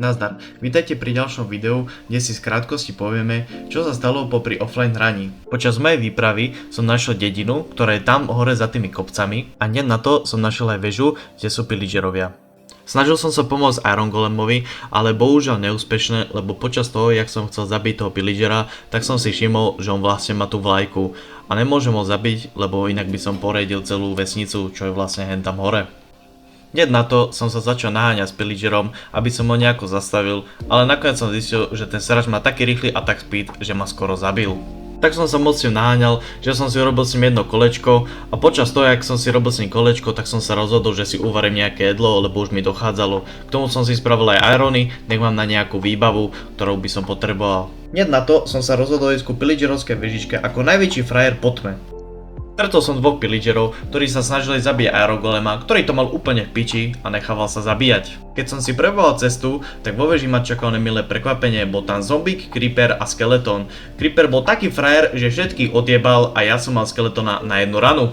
Nazdar, vítajte pri ďalšom videu, kde si z krátkosti povieme, čo sa stalo popri offline hraní. Počas mojej výpravy som našiel dedinu, ktorá je tam hore za tými kopcami a hneď na to som našiel aj väžu, kde sú pillagerovia. Snažil som sa pomôcť Iron Golemovi, ale bohužiaľ neúspešne, lebo počas toho, jak som chcel zabiť toho pillagera, tak som si všimol, že on vlastne má tú vlajku a nemôžem ho zabiť, lebo inak by som poredil celú vesnicu, čo je vlastne hen tam hore. Hneď na to som sa začal naháňať s pillagerom, aby som ho nejako zastavil, ale nakoniec som zistil, že ten srač má taký rýchly attack speed, že ma skoro zabil. Tak som sa moc s ním naháňal, že som si urobil s ním jedno kolečko a počas toho, jak som si robil s ním kolečko, tak som sa rozhodol, že si uvarím nejaké jedlo, lebo už mi dochádzalo. K tomu som si spravil aj irony, nech mám na nejakú výbavu, ktorú by som potreboval. Hneď na to som sa rozhodol ísť ku pillagerovskej vežičke ako najväčší frajer po tme. Stretol som dvoch pillagerov, ktorí sa snažili zabíjať Iron Golema, ktorý to mal úplne v piči a nechával sa zabíjať. Keď som si preboval cestu, tak vo veži ma čakalo nemilé prekvapenie, bol tam zombík, creeper a skeleton. Creeper bol taký frajer, že všetkých odjebal a ja som mal skeletona na jednu ranu.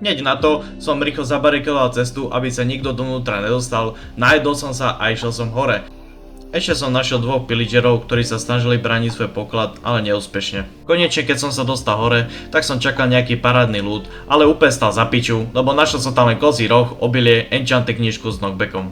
Hneď na to som rýchlo zabarikoval cestu, aby sa nikto donútra nedostal, najedol som sa a išiel som hore. Ešte som našiel dvoch pillagerov, ktorí sa snažili brániť svoj poklad, ale neúspešne. Konečne, keď som sa dostal hore, tak som čakal nejaký parádny loot, ale úplne stal za piču, lebo našiel som tam len kozí roh, obilie, enchanted knižku s knockbackom.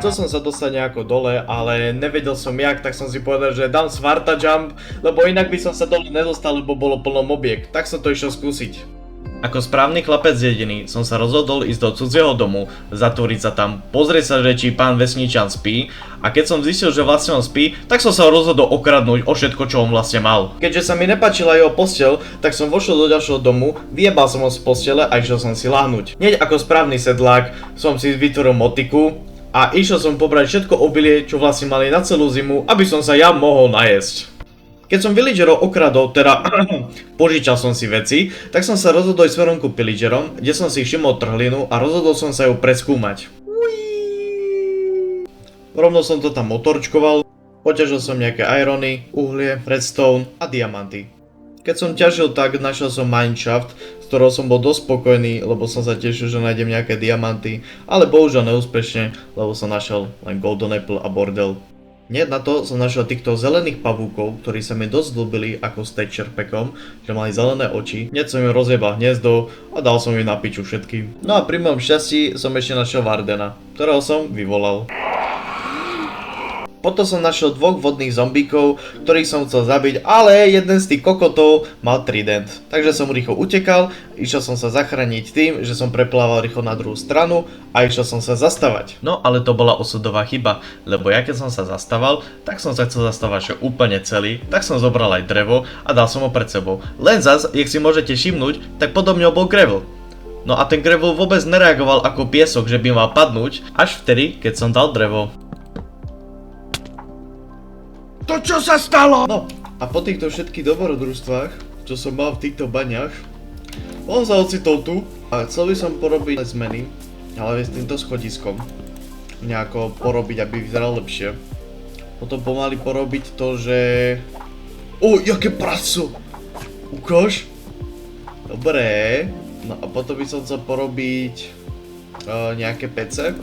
Chcel som sa dostať nejako dole, ale nevedel som jak, tak som si povedal, že dám Svarta jump, lebo inak by som sa dole nedostal, lebo bolo plno mobiek, tak som to išiel skúsiť. Ako správny chlapec z dediny som sa rozhodol ísť do cudzieho domu, zatvoriť sa tam, pozrieť sa, že či pán vesničan spí a keď som zistil, že vlastne on spí, tak som sa rozhodol okradnúť o všetko, čo on vlastne mal. Keďže sa mi nepáčila jeho posteľ, tak som vošiel do ďalšieho domu, vyjebal som ho z postele a išiel som si láhnuť. Hneď ako správny sedlák som si vytvoril motiku a išiel som pobrať všetko obilie, čo vlastne mali na celú zimu, aby som sa ja mohol najesť. Keď som villagerov okradol, teda požičal som si veci, tak som sa rozhodol ísť smerom ku pillagerom, kde som si všimol trhlinu a rozhodol som sa ju preskúmať. Rovno som to tam motorčkoval, poťažil som nejaké irony, uhlie, redstone a diamanty. Keď som ťažil tak, našiel som mineshaft, z ktorého som bol dosť spokojný, lebo som sa tešil, že nájdem nejaké diamanty, ale bohužiaľ neúspešne, lebo som našiel len golden apple a bordel. Hneď na to som našiel týchto zelených pavúkov, ktorí sa mi dosť ľúbili ako s texture packom, že mali zelené oči. Hneď som im rozjebal hniezdo a dal som im na piču všetkým. No a pri mojom šťastí som ešte našiel Vardena, ktorého som vyvolal. Potom som našiel dvoch vodných zombíkov, ktorých som chcel zabiť, ale jeden z tých kokotov mal trident. Takže som rýchlo utekal, išiel som sa zachrániť tým, že som preplával rýchlo na druhú stranu a išiel som sa zastavať. No ale to bola osudová chyba, lebo ja keď som sa zastával, tak som sa chcel zastavať že úplne celý, tak som zobral aj drevo a dal som ho pred sebou. Len zas, jak si môžete všimnúť, tak podo mňou bol gravel. No a ten gravel vôbec nereagoval ako piesok, že by mal padnúť, až vtedy, keď som dal drevo. To čo sa stalo? No a po týchto všetkých dobrodružstvách, čo som mal v týchto baňach, on sa ocitol tu a chcel by som porobiť zmeny, ale s týmto schodiskom nejako porobiť, aby vyzeral lepšie. Potom pomaly porobiť to, že... jaké praso! Ukáž? Dobré. No a potom by som chcel porobiť nejaké pece.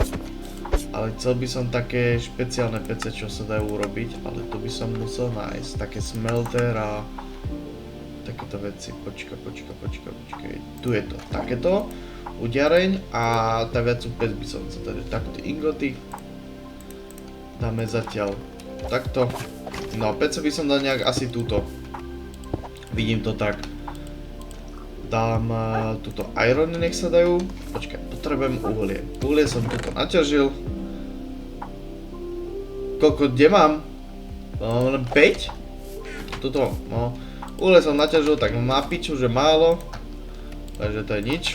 Ale chcel by som také špeciálne pece, čo sa dajú urobiť, ale to by som musel nájsť. Také smelter a takéto veci. Počkaj. Tu je to. Takéto. Udiareň a tá viacu pec by som chcel. Takže takto ingoty. Dáme zatiaľ takto. No a pece by som dal nejak asi túto. Vidím to tak. Dám túto irony, nech sa dajú. Počkaj, potrebujem uhlie. Uhlie som túto naťažil. Koľko, kde mám? Len 5? Tuto, no. Uhlie som naťažil, tak na piču, že málo. Takže to je nič.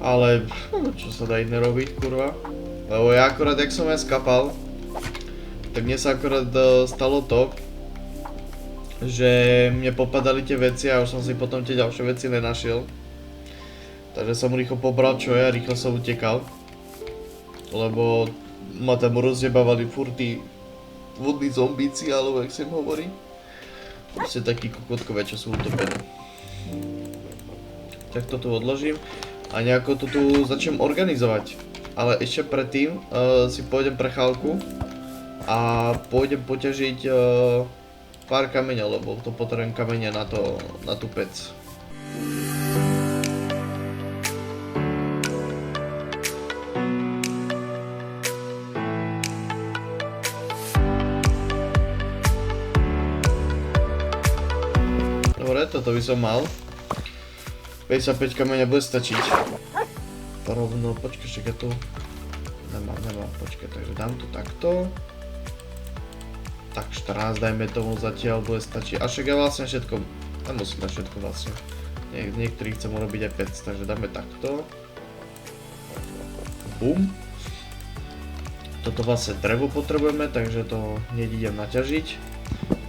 Ale, čo sa dá iné robiť, kurva? Lebo ja akorát, jak som ja skapal, tak mne sa akorát stalo to, že mne popadali tie veci a už som si potom tie ďalšie veci nenašiel. Takže som rýchlo pobral čo je a rýchlo som utekal. Lebo ma tam rozjebávali furt tí vodní zombíci, alebo jak sa im hovorí. Proste takí kokotkovia, čo sú utopení. Tak to tu odložím a nejako to tu začnem organizovať. ale ešte predtým si pôjdem prechálku a pôjdem poťažiť pár kameňov, lebo to potrebujem kamene na tú pec. Dobre, toto by som mal. 55 kameňa bude stačiť. Rovno, počkaj, však ja tu nemám, počkaj, takže dám to takto. Tak 14 dajme tomu zatiaľ bude stačiť. A však ja vlastne všetko, nemusím dať všetko vlastne. Niektorí chcem urobiť aj 5, takže dáme takto. Bum. Toto vlastne drevo potrebujeme, takže to hneď idem naťažiť.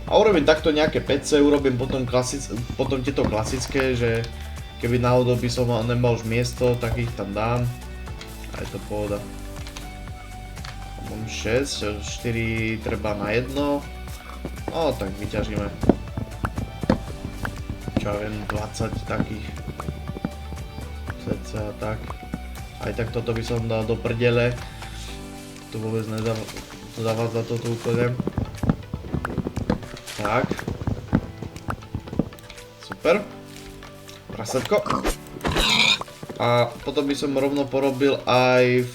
A urobím takto nejaké pece, urobím potom tieto klasické, že keby náhodou by som nemal už miesto, tak ich tam dám. A je to pohoda. Mám 6, 4 treba na jedno. No tak vyťažíme. Čo ja viem, 20 takých. Cca tak. Aj tak toto by som dal do prdele. To vôbec nedáva za toto úplne. Tak. Super. Prasetko. A potom by som rovno porobil aj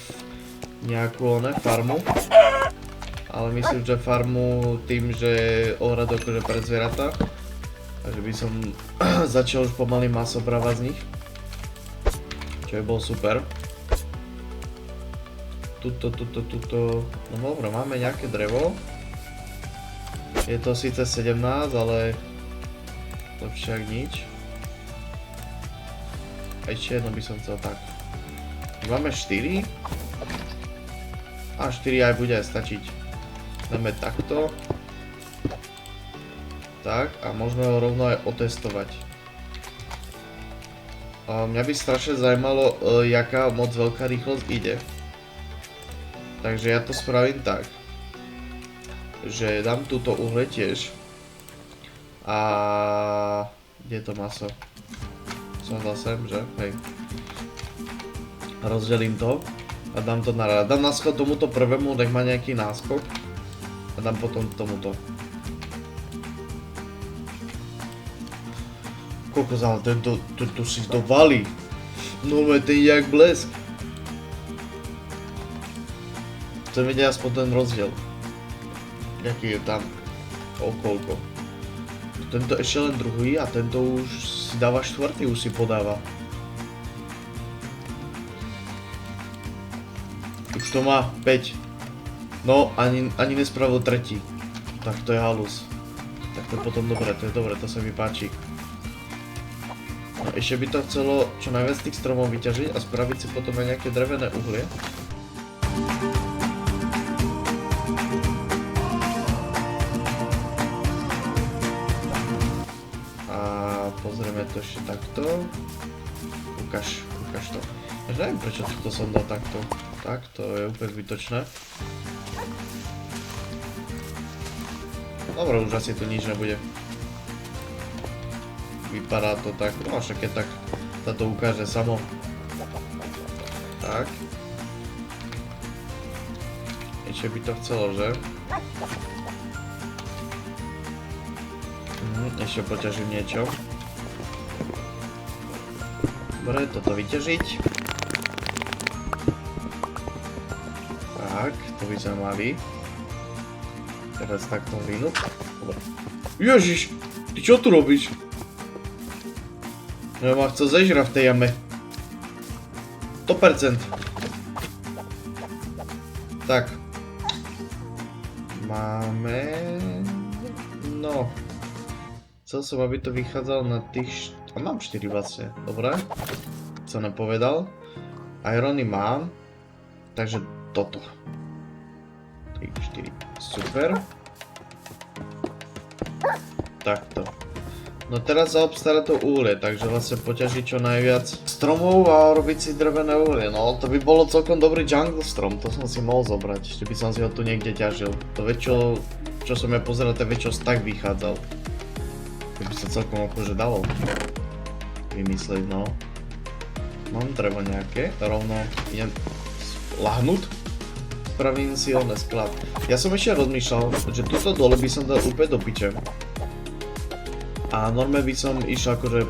nejakú farmu. Ale myslím, že farmu tým, že ohradu akože pre zvieratá. Takže by som začal už pomaly maso brávať z nich. Čo by bol super. Tuto. No dobre, máme nejaké drevo. Je to síce 17, ale lepšie ak nič. A ešte jedno by som chcel tak. Máme 4. A 4 aj bude aj stačiť. Dáme takto. Tak a môžeme ho rovno aj otestovať. A mňa by strašne zaujímalo, jaká moc veľká rýchlosť ide. Takže ja to spravím tak. Že dám túto uhle tiež. A kde je to maso? Som dal sem, že? Hej. Rozdelím to a dám to na rad. Dám náskok tomuto prvému, nech má nejaký náskok. A dám potom tomuto. Koľko ale tento si to valí. No ten je jak blesk. Chcem vidieť aspoň ten rozdiel. Jaký je tam. Okolko. Tento ešte len druhý a tento už si dáva štvrtý, už si podáva. Už to má 5. No, ani nespravil tretí. Tak to je halus. Tak to je potom dobre, to sa mi páči. No, ešte by to chcelo čo najviac tých stromov vyťažiť a spraviť si potom aj nejaké drevené uhlie. Pozrieme to ešte takto. Ukáž to. Ja neviem prečo to som dal takto. Tak, to je úplne zbytočné. Dobre, už asi tu nič nebude. Vypadá to tak, no však keď tak sa to ukáže samo. Tak. Ešte by to chcelo, že? Ešte poťažím niečo. Dobre, toto vyťažiť. Tak, to by sme mali. Teraz takto hlinu. Dobre. Ježiš, ty čo tu robíš? Ja ma chcel zežrať v tej jame. 100%. Tak. Máme... No. Chcel som, aby to vychádzalo na tých... A mám 4 vlastne, dobre. Co nepovedal. Irony mám. Takže toto. 3, 4, super. Takto. No teraz zaobstará to uhlie, takže vlastne poťažiť čo najviac stromov a robiť si drevené uhlie. No to by bolo celkom dobrý jungle strom, to som si mohol zobrať, že by som si ho tu niekde ťažil. To väčšou, čo som ja pozeral, to väčšou tak vychádzal. To by sa celkom akože dalo vymyslieť, no. Mám drevo nejaké, rovno idem lahnúť. Spravím si oné sklad. Ja som ešte rozmýšľal, že túto dole by som dal úplne do piče. A normálne by som išiel akože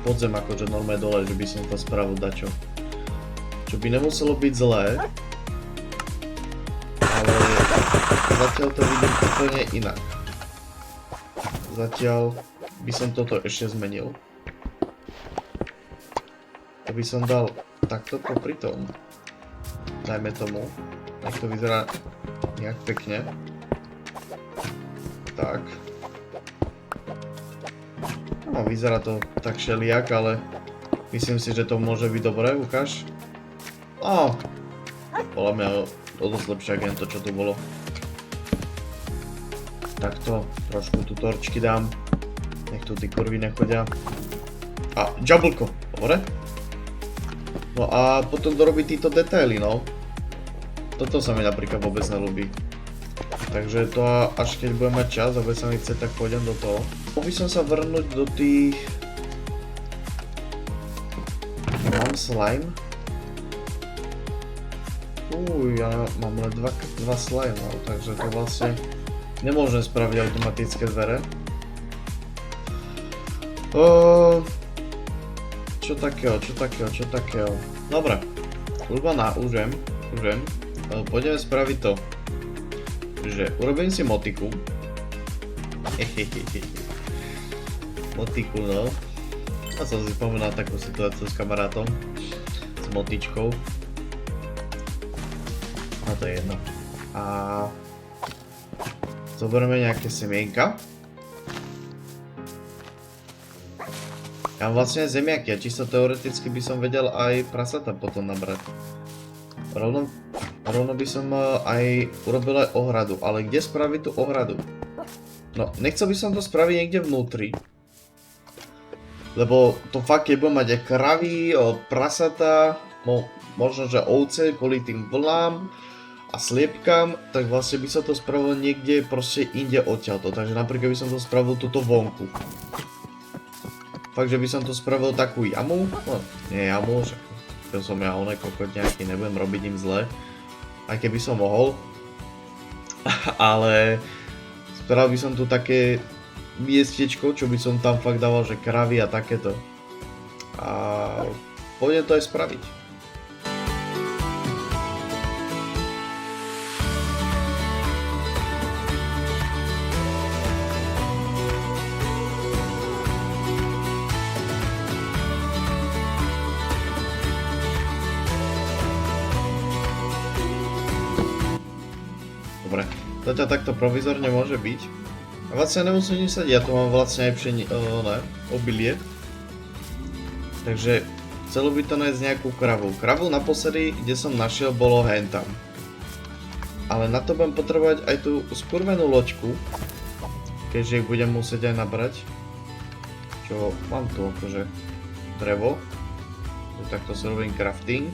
podzem, akože normálne dole, že by som to spravil dačo. Čo by nemuselo byť zlé. Ale zatiaľ to vidím úplne inak. Zatiaľ by som toto ešte zmenil. To by som dal takto popri tom. Dajme tomu. Nech to vyzerá nejak pekne. Tak. No, vyzerá to tak šeliak, ale myslím si, že to môže byť dobré. Ukáž. No. Podľa mňa o dosť lepšie ako to, čo tu bolo. Takto. Trošku tu torčky dám. Nech tu tí kurvy nechodia. A jablko. Dobre? No a potom dorobiť títo detaily, no. Toto sa mi napríklad vôbec nelúbi. Takže to až keď budem mať čas a bude sa mi chce, tak pôjdem do toho. Mohol by som sa vrhnúť do tých... Mám slime? Ja mám len dva slime, no, takže to vlastne nemôžem spraviť automatické dvere. Čo takého. Dobre, už viem. Poďme spraviť to, že urobím si motiku. Motiku, no. A som si spomenal takú situáciu s kamarátom. S motičkou. A to je jedno. A zoberieme nejaké semienka. Ja mám vlastne zemiaky a čisto teoreticky by som vedel aj prasata potom nabrať. Rovno by som aj urobil aj ohradu, ale kde spraviť tú ohradu? No, nechcel by som to spraviť niekde vnútri. Lebo to fakt, keď budem mať aj kravy, prasata, možno že ovce kvôli tým vlnám a sliepkam, tak vlastne by sa to spravilo niekde proste inde odtiaľto. Takže napríklad by som to spravil túto vonku. Fakt, že by som to spravil takú jamu, no nie jamu, že som ja oné kokot nejaký, nebudem robiť im zle, aj keby som mohol, ale spravil by som tu také miestečko, čo by som tam fakt dával, že kravy a takéto. A pôjdem to aj spraviť. Dobre, zatiaľ takto provizorne môže byť. A vlastne nemusím nič sadiť, ja tu mám vlastne aj obilie. Takže chcelo by to nájsť nejakú kravu. Kravu naposledy, kde som našiel, bolo hentam. Ale na to budem potrebovať aj tú skurvenú loďku. Keďže ich budem musieť aj nabrať. Čo, mám tu akože drevo. Takto si robím crafting.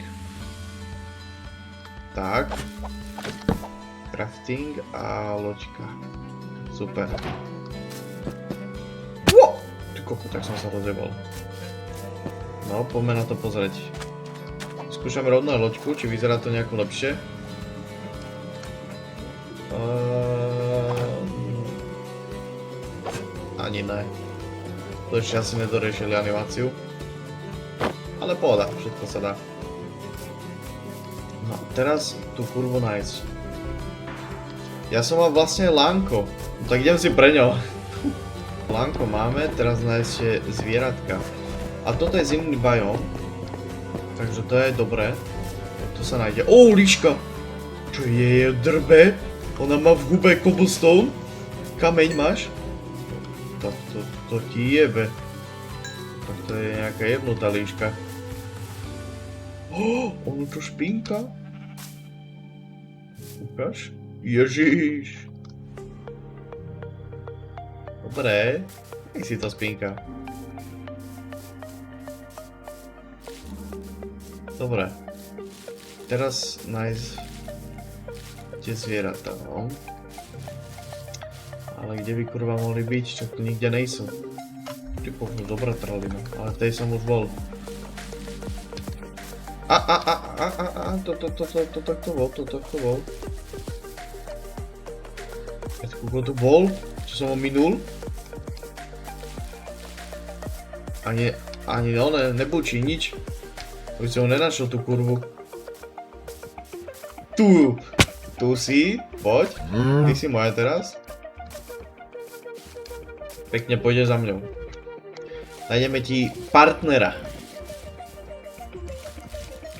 Tak. Crafting a loďka. Super. Wow! Ty koko, tak som sa rozjebal. No, poďme na to pozrieť. Skúšam rovno loďku, či vyzerá to nejako lepšie. Ani ne. To ešte asi nedoriešili animáciu. Ale pohoda, všetko sa dá. No, teraz tú kurvu nájsť. Ja som mal vlastne lánko, no, tak idem si pre ňo. Lánko máme, teraz nájsť zvieratka. A toto je zimný biom, takže to je dobré. Tu sa nájde. Líška! Čo je drbe? Ona má v hube cobblestone? Kameň máš? To ti jebe. Tak to je nejaká jebnutá líška. Ono to špinka? Ukáž? Ježiš. Dobre, nech si to spinka. Dobre. Teraz nájsť tie zvieratá, no. Ale kde by kurva mohli byť, čo tu nikde nejsú. Ty dobrá tralina, ale v tej som už bol. to bol. Koľko to bol? Čo som ho minul? Ani ono nebučí nič. Aby som ho nenašiel tú kurvu. Tu si, poď. Ty si moja teraz. Pekne pôjdeš za mňou. Nájdeme ti partnera.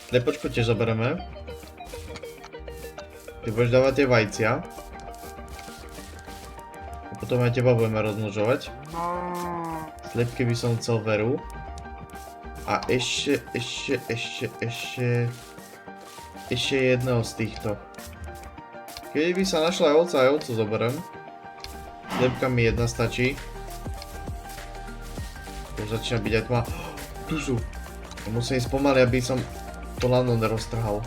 Lepočku tiež zoberieme. Ty budeš dávať tie vajcia. A potom aj teba budeme rozmnožovať. Slepky by som chcel veru. A ešte jedného z týchto. Keď by sa našla aj ovcu zoberiem. Slepka mi jedna stačí. Už začína byť aj tma. Tu sú. Musím ísť pomaly, aby som to lano neroztrhal.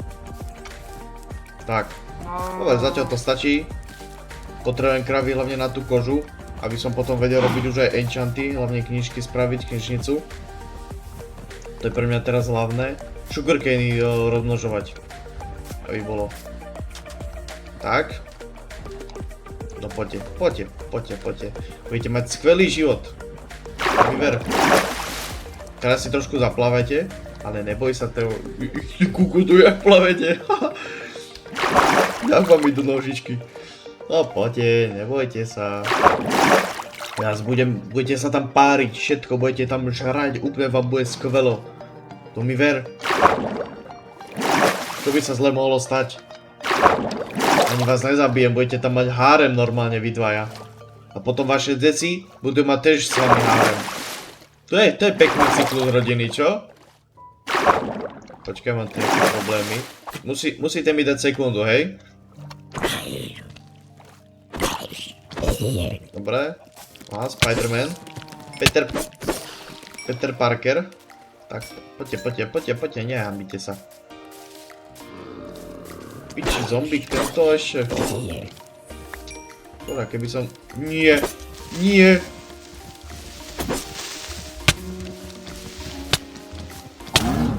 Tak. Dobre, zatiaľ to stačí. Potrebujem kravy hlavne na tú kožu, aby som potom vedel robiť už aj enchanty, hlavne knižky spraviť, knižnicu. To je pre mňa teraz hlavné. Sugarcane rozmnožovať. Aby bolo. Tak. No poďte. Budete mať skvelý život. Vyver. Teraz si trošku zaplávajte, ale neboj sa toho. Kúku, tu jak plavete. Dám vám do nožičky. No poďte, nebojte sa. Teraz budete sa tam páriť, všetko budete tam žrať, úplne vám bude skvelo. To mi ver. Čo by sa zle mohlo stať? Ani vás nezabijem, budete tam mať hárem normálne vy dvaja. A potom vaše deti budú mať tiež s vami hárem. To je pekný cyklus rodiny, čo? Počkaj, mám tu nejaké problémy. Musíte mi dať sekundu, hej? Dobre. Aha, Spider-Man. Peter Parker. Tak, poďte, nehambite sa. Piči, zombík, tento ešte. Dobre, keby som... Nie!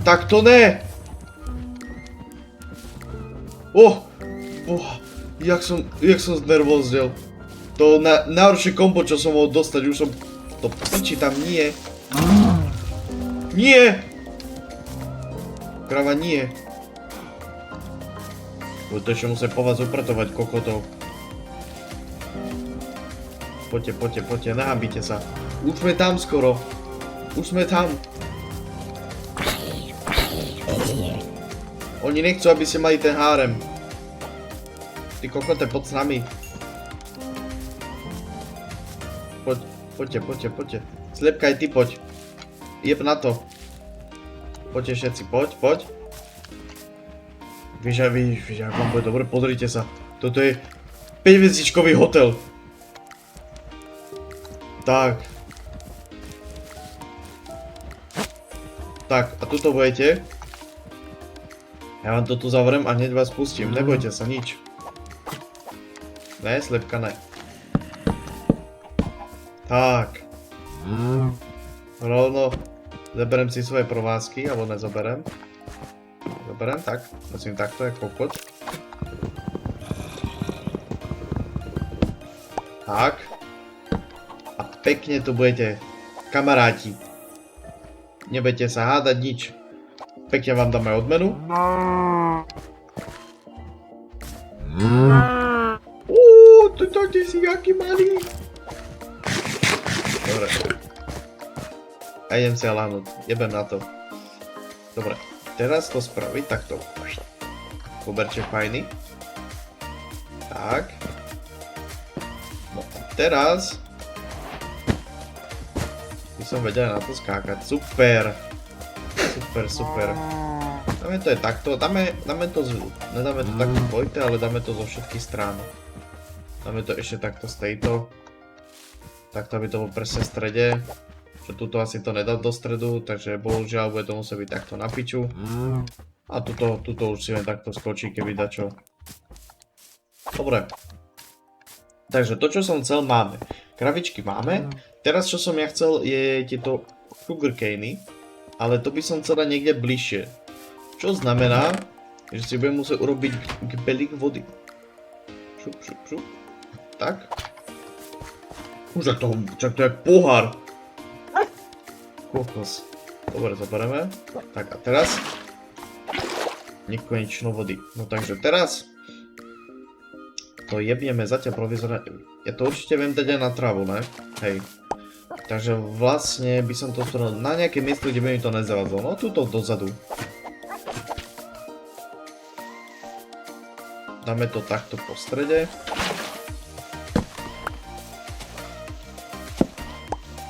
Tak to ne! Jak som znervoznel. To najhoršie kombo, čo som mohol dostať, už som... To piči tam nie. Nie! Krava nie. To ešte musím po vás upratovať kokotov. Poďte, nahambite sa. Už sme tam skoro. Už sme tam. Oni nechcú, aby ste mali ten hárem. Ty kokote, poď s nami. Poďte. Slepka, aj ty poď. Jeb na to. Poďte všetci, poď. Víš, ak vám bude dobre, pozrite sa. Toto je 5-hviezdičkový hotel. Tak, a tuto budete. Ja vám to tu zavriem a hneď vás pustím, nebojte sa, nič. Ne, slepka ne. Tak. Rovno zaberem si svoje provázky, alebo nezoberem. Zoberem, tak. Musím takto, jak kokot. Tak. A pekne tu budete, kamaráti. Nebudete sa hádať nič. Pekne vám dáme odmenu. Ty si jaký malý. Dobre. A idem si láhnuť. Jebem na to. Dobre. Teraz to spraviť takto. Poberte fajny. Tak. No a teraz by som vedel na to skákať. Super. Dáme to je takto. Dáme to nedáme to takto dvojte, ale dáme to zo všetkých strán. Dáme to ešte takto z tejto. Takto, aby to bolo presne v strede. Že tuto asi to nedá do stredu, takže bohužiaľ bude to musieť byť takto na piču. A tuto už si len takto skočí, keby dačo. Dobre. Takže to, čo som chcel, máme. Kravičky máme. Teraz, čo som ja chcel, je tieto sugarcany. Ale to by som chcel dať niekde bližšie. Čo znamená, že si budem musieť urobiť gebelík vody. Šup, šup, šup. Tak. Už to je jak pohár. Kokos. Dobre, zoberieme. Tak a teraz nekonečno vody. No takže teraz to jebneme zatiaľ provizorne. Ja to určite viem dať aj na trávu, ne? Hej. Takže vlastne by som to strojil na nejaké miesto, kde by mi to nezavadzalo. No tuto dozadu. Dáme to takto po strede.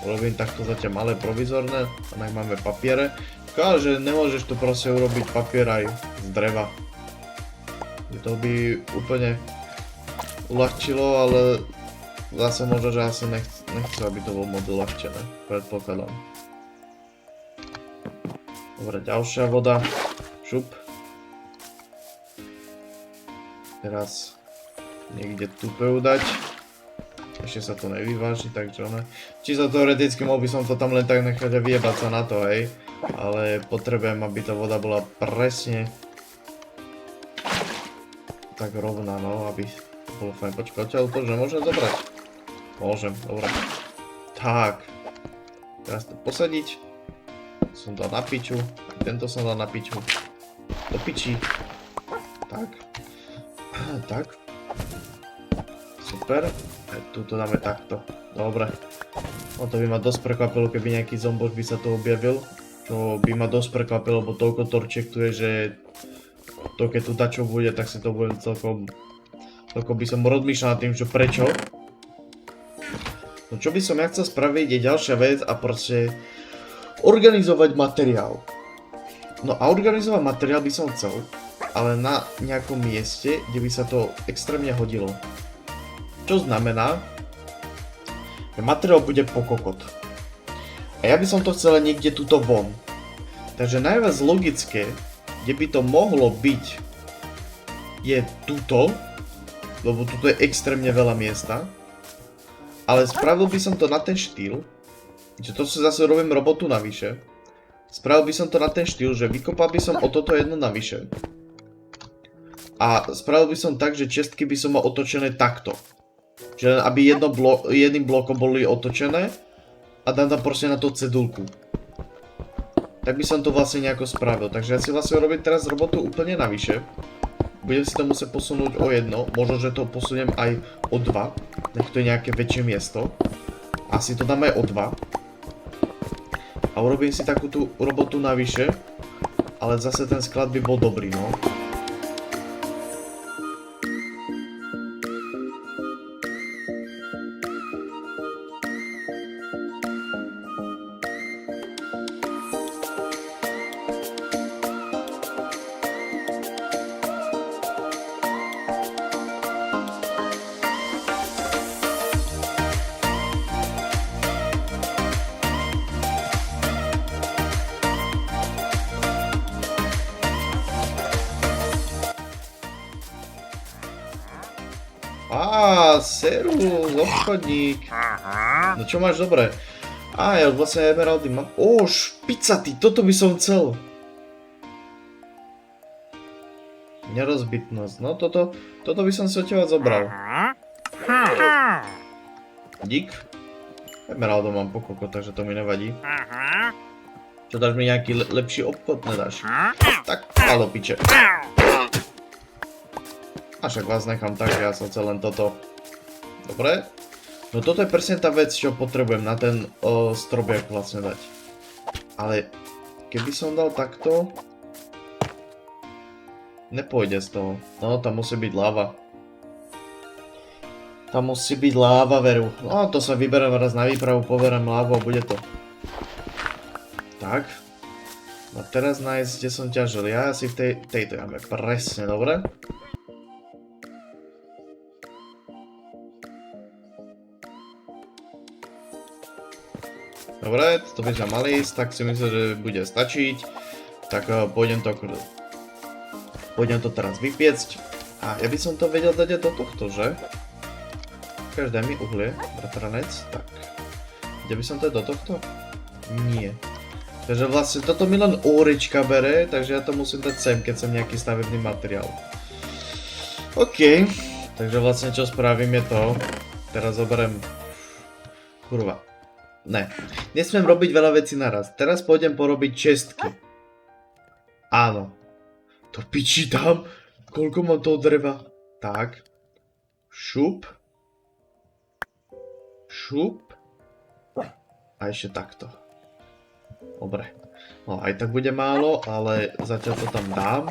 Urobím takto zatiaľ malé provizorné. A nech máme papiere. Káže, že nemôžeš tu proste urobiť papier aj z dreva. To by úplne uľahčilo, ale zase možno, že asi nechcem, aby to bolo moc uľahčené. Predpokladám. Dobre, ďalšia voda. Šup. Teraz niekde tupe udať. Ešte sa to nevyváži, takže ne. Čiže teoreticky mohol by som to tam len tak nechať a vyjebať sa na to, hej. Ale potrebujem, aby tá voda bola presne tak rovná, no, aby to bolo fajn. Počkaj, odtiaľ to, že môžem zobrať? Môžem, dobré. Tak. Teraz to posadiť. Som dal na piču. Tento som dal na piču. Do piči. Tak. Tak. Super. Tuto dáme takto. Dobre. No to by ma dosť prekvapilo, keby nejaký zomboš by sa tu objavil. To by ma dosť prekvapilo, lebo toľko torčiek tu je, že to keď tu dačo bude, tak si to budem celkom... Toľko by som rozmýšľal nad tým, že prečo. No čo by som ja chcel spraviť je ďalšia vec a proste organizovať materiál. No a organizovať materiál by som chcel, ale na nejakom mieste, kde by sa to extrémne hodilo. Čo znamená, že materiál bude po kokot. A ja by som to chcel niekde tuto von. Takže najviac logické, kde by to mohlo byť, je tuto, lebo tuto je extrémne veľa miesta. Ale spravil by som to na ten štýl, že to si zase robím robotu navyše. Spravil by som to na ten štýl, že vykopal by som o toto jedno navyše. A spravil by som tak, že čestky by som mal otočené takto. Že aby jedným blokom boli otočené a dám tam proste na to cedulku. Tak by som to vlastne nejako spravil. Takže ja si vlastne robím teraz robotu úplne navyše. Budem si to musieť posunúť o jedno. Možno, že to posuniem aj o 2. Nech to je nejaké väčšie miesto. Asi to dám aj o 2. A urobím si takú tú robotu navyše. Ale zase ten sklad by bol dobrý, no. Serus, obchodník. No čo máš dobre? Ja už vlastne emeraldy mám. Špicatý, toto by som chcel. Nerozbitnosť, no toto by som si od teba zobral. Dík. Emeraldov mám pokoko, takže to mi nevadí. Čo dáš mi nejaký lepší obchod, nedáš? Tak, do piče. A však vás nechám tak, ja som chcel len toto. Dobre. No toto je presne tá vec, čo potrebujem na ten strobiak vlastne dať. Ale keby som dal takto... Nepôjde z toho. No, tam musí byť láva. Tam musí byť láva, veru. No, to sa vyberiem raz na výpravu, poverám lávu a bude to. Tak. No teraz nájsť, kde som ťažil. Ja asi v tejto jame. Presne, dobre. Dobre, to by sme mali ísť, tak si myslím, že bude stačiť. Tak pôjdem to teraz vypiecť. A ja by som to vedel dať do tohto, že? Každé mi uhlie, bratranec. Tak. Kde by som to do tohto? Nie. Takže vlastne toto mi len úrička bere, takže ja to musím dať sem, keď som nejaký stavebný materiál. OK, takže vlastne čo spravím je to, teraz zoberiem, kurva, ne, nesmiem robiť veľa vecí naraz, teraz pôjdem porobiť čestky. Áno, to piči tam, koľko mám toho dreva, tak, šup, šup, a ešte takto. Dobre, no aj tak bude málo, ale zatiaľ to tam dám.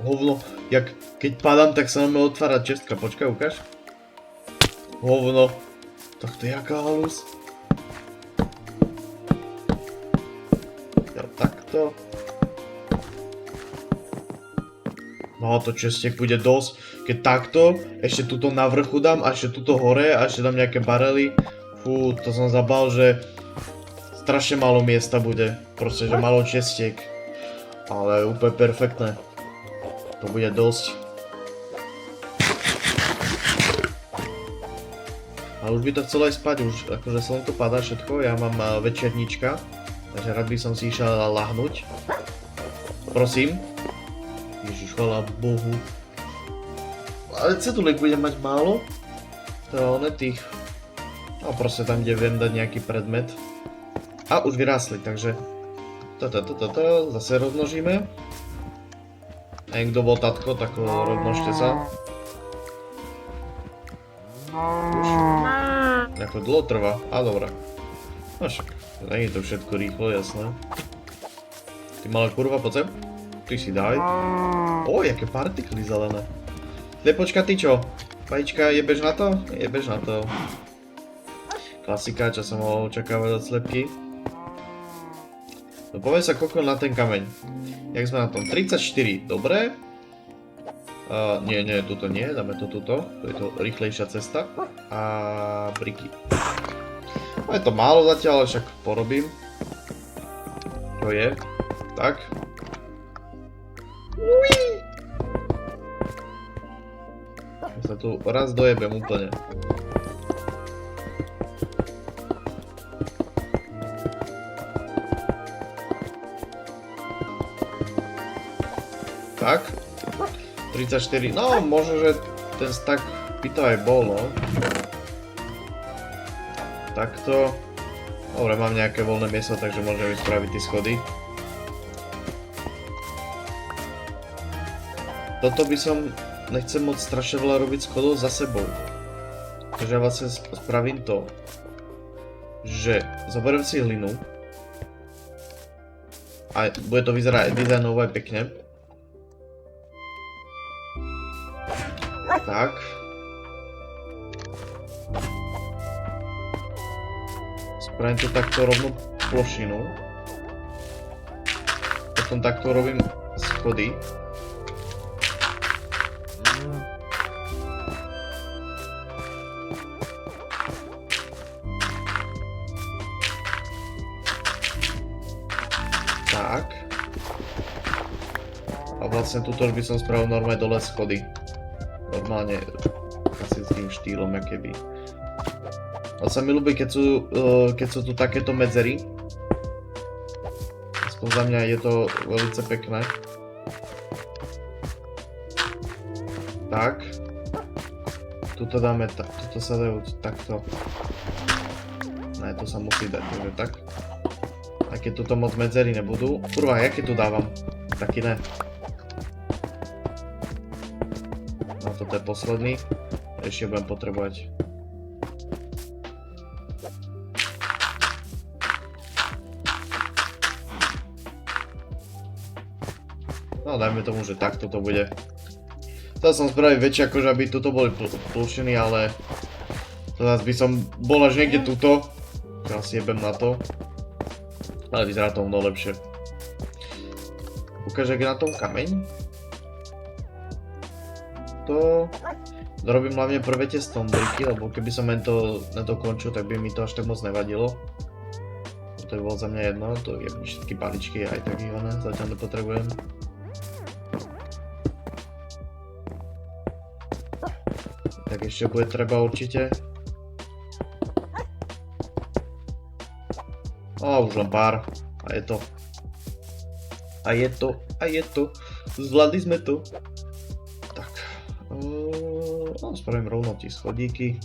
Hovno, keď padám, tak sa máme otvárať čestka, počkaj, ukáž. Hovno, tak to je jaká halus. Ja takto. No to čestiek bude dosť, keď takto, ešte tuto na vrchu dám, a ešte tuto hore, a ešte dám nejaké barely. Fú, to som zabal, že strašne málo miesta bude, proste, že málo čestiek. Ale úplne perfektné. To bude dosť. Ale už by to chcelo aj spať, už akože slnko padá všetko, ja mám večerníčka, takže rád by som si išiel lahnúť. Prosím. Ježiš, chvála Bohu. Ale ceduliek budem mať málo. To je one tých. No proste tam, kde viem dať nejaký predmet. A už vyrástli, takže toto zase rozmnožíme. A kto bol tatko, tak rozmnožte sa. Už. Ako dlho trvá, a dobré. No však, nie je to všetko rýchlo, jasné. Ty malá kurva, poď sem. Ty si daj. O, jaké partikly zelené. Lepočka, ty čo? Vajíčka, jebeš na to? Jebeš na to. Klasika, čo som mohol očakávať od slepky. No poviem sa koľko na ten kameň. Jak sme na tom? 34, dobre. Nie, tuto nie, dáme to tuto. To je to rýchlejšia cesta. A briky. No je to málo zatiaľ, ale však porobím. To je. Tak. Ja sa tu raz dojebem úplne. Tak. 34, no možno, že ten stack by to aj bol, no. Takto. Dobre, mám nejaké voľné miesto, takže môžeme spraviť tie schody. Toto by som, nechcem moc strašne veľa robiť schodov za sebou. Takže ja vlastne spravím to, že zoberiem si hlinu. A bude to vyzerať dizajnovo aj pekne. Tak. Spravím tu takto rovnú plošinu. Potom takto robím schody. Tak. A vlastne tuto už by som spravil normálne dole schody. Normálne klasickým štýlom, akéby. Ale sa mi ľúbi, keď sú tu takéto medzery. Aspoň za mňa je to veľmi pekné. Tak. Tuto dáme, tuto sa dajú takto. Ne, to sa musí dať, takže tak. A keď tuto moc medzery nebudú. Kurva, jaké tu dávam? Taký ne. No toto je posledný. Ešte budem potrebovať. No dajme tomu, že takto to bude. Chcel som spraviť väčšie, akože aby tuto boli plošiny, ale teraz by som bol až niekde tuto. Teraz si jebem na to. Ale vyzerá to mnoho lepšie. Ukáže, jak je na tom kameň. To robím hlavne prvé tie stombriky, lebo keby som len to nedokončil, tak by mi to až tak moc nevadilo. To by bolo za mňa jedno, to je všetky paličky, aj tak ich zatiaľ nepotrebujem. Tak ešte bude treba určite. Už len pár. A je to. A je to. A je to. Zvládli sme to. Tak. Spravím rovno tie schodíky.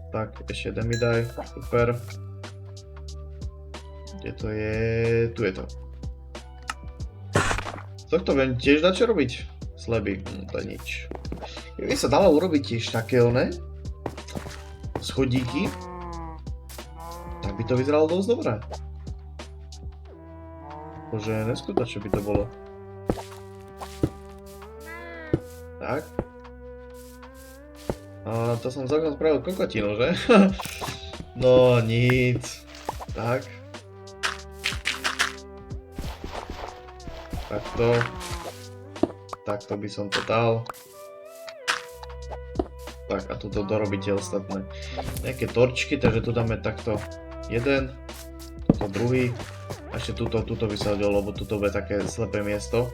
Tak, ešte jeden mi daj. Super. Kde to je? Tu je to. Tohto viem tiež dať čo robiť? Sleby. To je nič. By sa dalo urobiť tiež také one schodíky, tak by to vyzeralo dosť dobré. Bože, neskutočne by to bolo. Tak. A to som celkom spravil kokotinu, že? No nic. Tak. Takto. Takto by som to dal. Tak a tuto dorobíte ostatné. Nejaké torčky, takže tu dáme takto jeden. Tuto druhý. A ešte tuto by sa hodilo, lebo tuto bude také slepé miesto.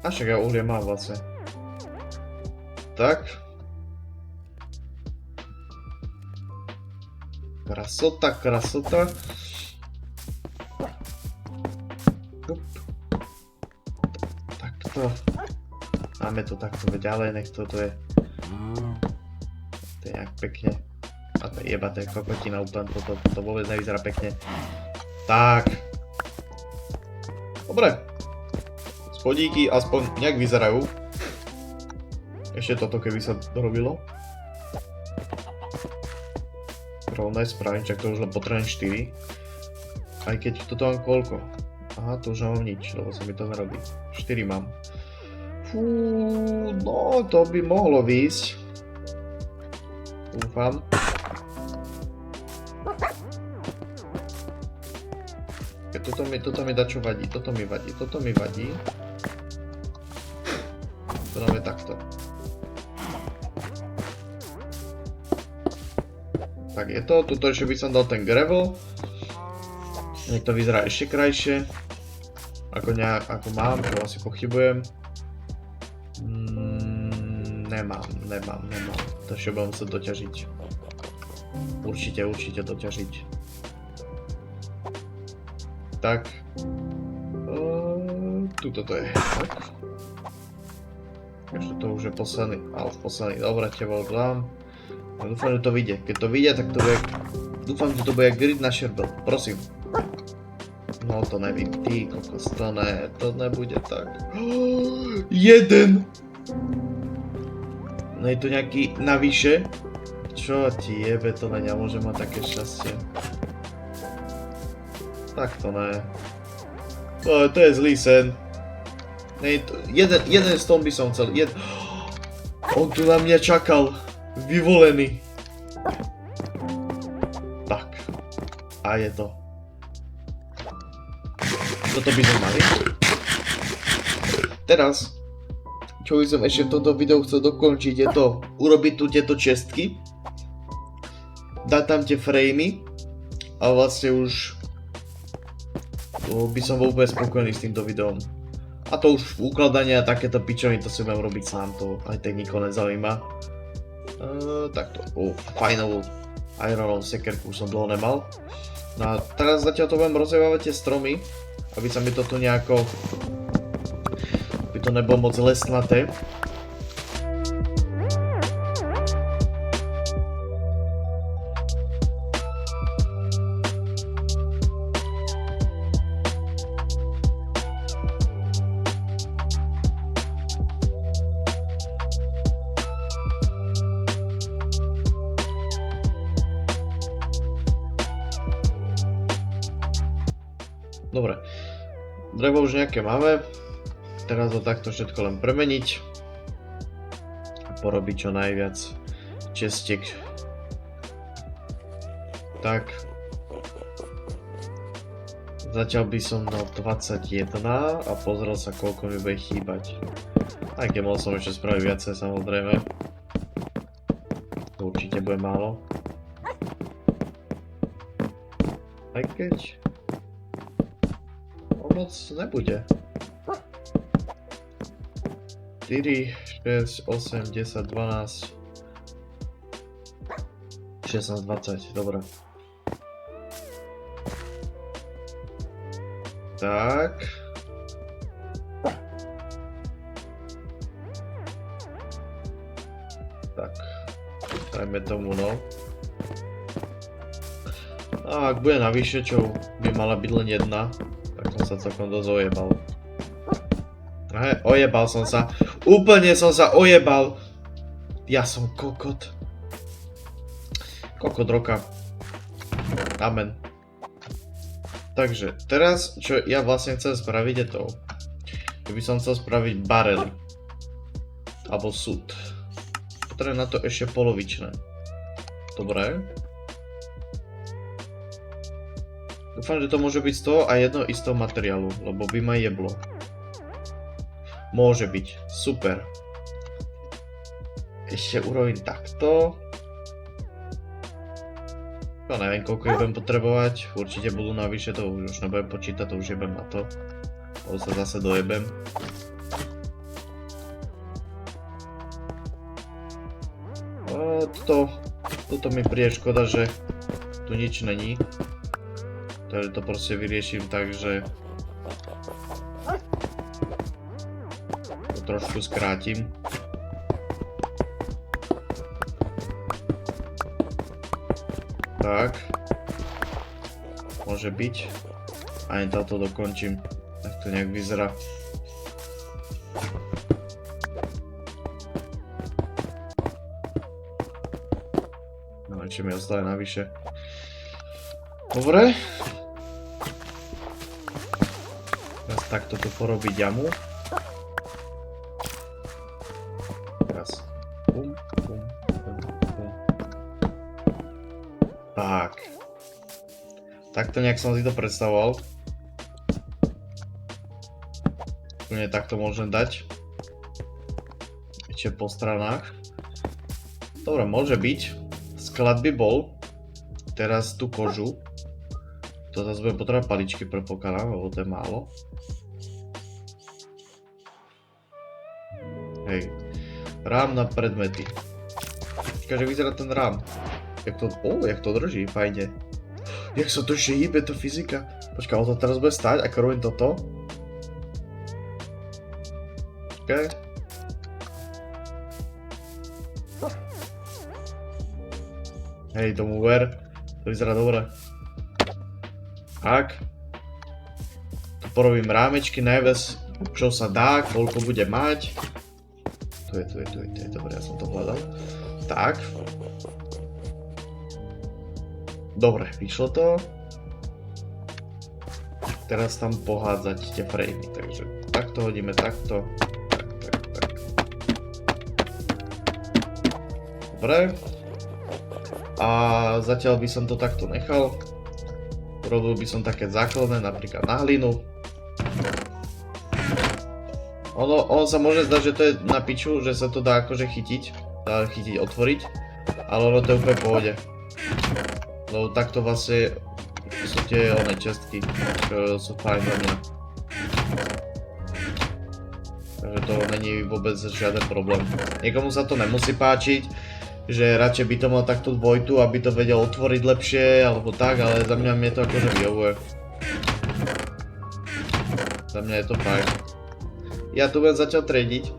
A však ja uhlie mám vlastne. Tak. Krasota, krasota. Takto. Máme to takto ďalej, nech toto je. To je nejak pekne. A to je jebaté kokotina úplne, toto vôbec nevyzerá pekne. Tak. Dobre. Schodíky aspoň nejak vyzerajú. Ešte toto keby sa dorobilo. Rovné spravím, čak to už len potrebujem 4. Aj keď toto mám koľko? Aha, to už nemám nič, lebo sa mi to nerobí. 4 mám. Fú, no to by mohlo výjsť. Dúfam. Toto mi dá čo vadí, toto mi vadí. To dáme takto. Tak je to, tuto ešte by som dal ten gravel. Nech to vyzerá ešte krajšie. Ako mám, čo asi pochybujem. Nemám. To ešte budem musieť doťažiť. Určite doťažiť. Tak. Tuto to je. Tak. Ešte to už je posledný. Už posledný. Dobre, teba už dám. Dúfam, že to vyjde. Keď to vyjde, tak to bude... Dúfam, že to bude grid na Sherbel. Prosím. No to nevím. Ty kokos, to nebude tak. Jeden! No je tu nejaký navyše? Čo ti jebe, to nemôže mať také šťastie. Tak to ne. To je zlý sen. Jeden stone by som chcel. On tu na mňa čakal. Vyvolený. Tak. A je to. Toto by sme mali. Teraz, čo by som ešte v tomto videu chcel dokončiť, je to urobiť tu tieto čestky. Dať tam tie framey. A vlastne už by som bol úplne spokojný s týmto videom. A to už ukladanie a takéto pičoviny, to si budem robiť sám, to aj tak nikoho nezaujíma. Takto, fajnovú ironovú sekerku už som dlho nemal. No a teraz zatiaľ to budem rozjebávať tie stromy, aby sa mi to tu nejako, aby to nebolo moc lesnaté. Dobre, drevo už nejaké máme, teraz ho takto všetko len premeniť a porobiť čo najviac čestiek. Tak, zatiaľ by som dal 21 a pozrel sa, koľko mi bude chýbať. Aj keď mohol som ešte spraviť viacej, samozrejme. To určite bude málo. Aj keď moc nebude. 4, 6, 8, 10, 12, 16, 20, dobré. Tak. Tak. Dajme tomu, no. A ak bude navyše, čo by mala byť len jedna, tak som sa celkom dosť ojebal. Ojebal som sa. Úplne som sa ojebal. Ja som kokot. Kokot roka. Amen. Takže, teraz, čo ja vlastne chcem spraviť je to, že by som chcel spraviť barely. Alebo súd. Potrebujem na to ešte polovičné. Dobre. Dúfam, že to môže byť z toho a jedno istého materiálu, lebo by ma jeblo. Môže byť. Super. Ešte urobím takto. No neviem, koľko ich budem potrebovať. Určite budú navyše, to už nebudem počítať, to už jebem na to. Lebo sa zase dojebem. Toto mi príde škoda, že tu nič není. Takže to proste vyrieším tak, že to trošku skrátim. Tak. Môže byť. Ani táto dokončím. Tak to nejak vyzerá. No, ešte mi ostane navyše. Dobre. Teraz takto tu porobiť jamu. Teraz. Bum, bum, bum, bum. Tak. Takto nejak som si to predstavoval. Nie takto môžem dať. Ešte po stranách. Dobre, môže byť. Sklad by bol. Teraz tú kožu. To zase bude potrebovať paličky, predpokladám, lebo to je málo. Hej. Rám na predmety. Počkaj, že vyzerá ten rám. Jak to drží, fajne. Jak sa to ešte hýbe, to fyzika. Počkaj, ale to teraz bude stáť, ako robím toto. Počkaj. Hej, tomu ver. To vyzerá dobre. Tak. Tu porobím rámečky najviac, čo sa dá, koľko bude mať. Tu je, dobre, ja som to hľadal. Tak. Dobre, vyšlo to. Teraz tam pohádzať tie framey, takže takto hodíme, takto. Tak. Dobre. A zatiaľ by som to takto nechal. Robil by som také základné, napríklad na hlinu. Ono sa môže zdať, že to je na piču, že sa to dá akože chytiť, otvoriť, ale ono to je úplne v pohode. Lebo takto vlastne sú tie čestky, čo sú fajn za mňa. Takže to není vôbec žiaden problém. Niekomu sa to nemusí páčiť, že radšej by to mal takto dvojtu, aby to vedel otvoriť lepšie, alebo tak, ale za mňa mi to akože vyhovuje. Za mňa je to fajn. Ja tu budem zatiaľ trediť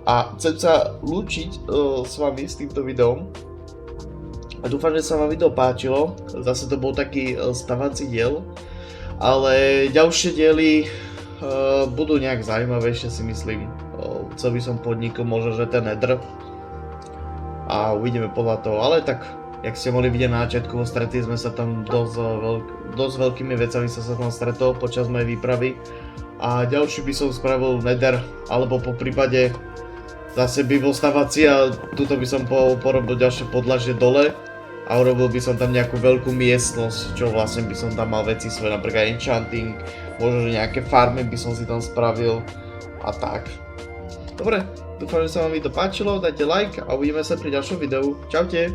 a chcem sa lúčiť s vami s týmto videom. A dúfam, že sa vám video páčilo, zase to bol taký stavací diel, ale ďalšie diely budú nejak zaujímavejšie, si myslím. Chcel by som podnikol možno, že ten nether. A uvidíme podľa toho, ale tak, jak ste mohli vidieť na začiatku, stretli sme sa tam dosť veľkými vecami sa tam stretol počas mojej výpravy. A ďalší by som spravil nether, alebo po prípade zase by bol stavací a tuto by som porobil ďalšie podlažie dole. A urobil by som tam nejakú veľkú miestnosť, čo vlastne by som tam mal veci svoje, napríklad enchanting, možno že nejaké farmy by som si tam spravil a tak. Dobre. Dúfam, že sa vám video páčilo, dajte like a uvidíme sa pri ďalšom videu. Čaute!